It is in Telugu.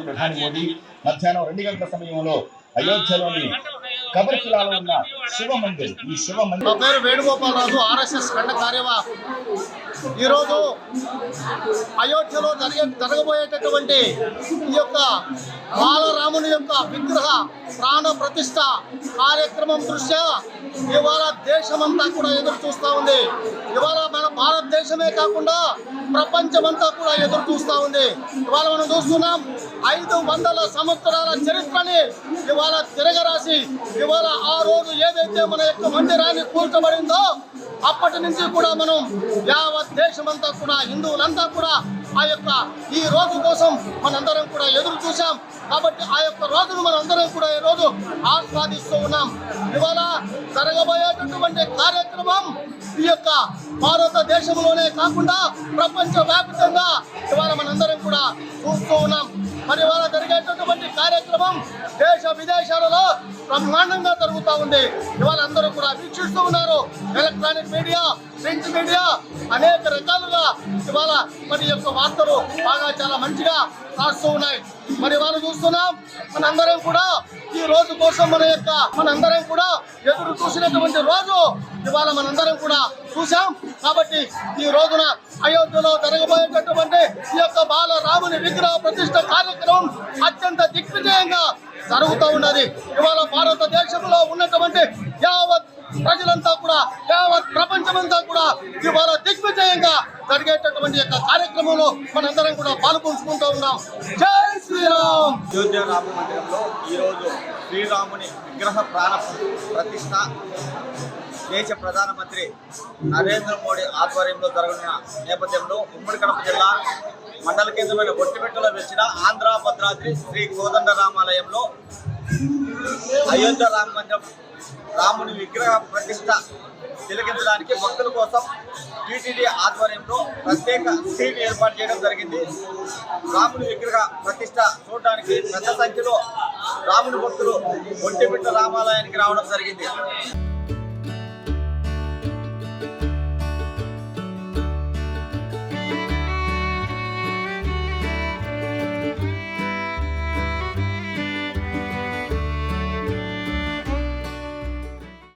ప్రధాని మోదీ మధ్యాహ్నం 2 గంటల సమయంలో అయోధ్యలోని కబర్ఖిలాలో ఉన్న శివ మందిర్ ఈ శివ మందిర్. నా పేరు వేణుగోపాలరాజు, ఆర్ఎస్ఎస్ ఖండ కార్యవాహి. ఈరోజు అయోధ్యలో జరగబోయేటటువంటి ఈ యొక్క బాలరాముని యొక్క విగ్రహ ప్రాణ ప్రతిష్ట కార్యక్రమం దృష్ట్యా ఇవాళ దేశమంతా కూడా ఎదురు చూస్తూ ఉంది. ఇవాళ మన భారతదేశమే కాకుండా ప్రపంచమంతా కూడా ఎదురు చూస్తూ ఉంది. ఇవాళ మనం చూస్తున్నాం 500 సంవత్సరాల చరిత్రని ఇవాళ తిరగరాసి ఇవాళ ఆ రోజు ఏదైతే మన యొక్క మందిరాన్ని కూల్చబడిందో అప్పటి నుంచి కూడా మనం యావత్ దేశమంతా కూడా హిందువులంతా కూడా ఆ యొక్క ఈ రోజు కోసం మనందరం కూడా ఎదురు చూసాం. కాబట్టి ఆ యొక్క రోజును మనందరం కూడా ఈ రోజు ఆస్వాదిస్తూ ఉన్నాం. ఇవాళ జరగబోయేటటువంటి కార్యక్రమం ఈ యొక్క భారతదేశంలోనే కాకుండా ప్రపంచ వ్యాప్తంగా ఇవాళ మనందరం కూడా చూస్తూ ఉన్నాం. మరి ఇవాళ జరిగేటటువంటి కార్యక్రమం దేశ విదేశాలలో బ్రహ్మాండంగా జరుగుతూ ఉంది. ఇవాళ అందరూ కూడా వీక్షిస్తూ ఉన్నారు. ఎలక్ట్రానిక్ మీడియా, ప్రింట్ మీడియా అనేక రకాలుగా ఇవాళ మరి యొక్క వార్తలు బాగా చాలా మంచిగా రాస్తూ ఉన్నాయి. మరి ఇవాళ చూస్తున్నాం మనందరం కూడా ఈ రోజు కోసం మనందరం కూడా ఎదురు చూసినటువంటి రోజు ఇవాళ మనందరం కూడా చూసాం. కాబట్టి ఈ రోజున అయోధ్యలో జరగబోయేటటువంటి ఈ యొక్క బాలరాముని విగ్రహ ప్రతిష్ట కార్యక్రమం అత్యంత దిగ్విజయంగా జరుగుతూ ఉన్నది. ఇవాళ భారతదేశంలో ఉన్నటువంటి యావత్ ప్రజలంతా కూడా యావత్ ప్రపంచమంతా కూడా ఇవాళ దిగ్విజయంగా జరిగేటటువంటి యొక్క కార్యక్రమంలో మనందరం కూడా పాల్పంచుకుంటూ ఉన్నాం. జై శ్రీరామ్. అయోధ్య రామ మందిరంలో ఈరోజు శ్రీరాముని విగ్రహ ప్రాణ ప్రతిష్ట దేశ ప్రధానమంత్రి నరేంద్ర మోడీ ఆధ్వర్యంలో జరగనున్న నేపథ్యంలో ఉమ్మడి కడప జిల్లా మండల కేంద్రమైన ఒట్టిపెట్టులో వెలిసిన ఆంధ్ర భద్రాద్రి శ్రీ కోదండ రామాలయంలో అయోధ్య రామ మందిరం రాముని విగ్రహ ప్రతిష్ట తిలకించడానికి భక్తుల కోసం టీటీడీ ఆధ్వర్యంలో ప్రత్యేక స్క్రీన్ ఏర్పాటు చేయడం జరిగింది. రాముని విగ్రహ ప్రతిష్ట చూడడానికి పెద్ద సంఖ్యలో రాముని భక్తులు ఒట్టిపెట్టు రామాలయానికి రావడం జరిగింది.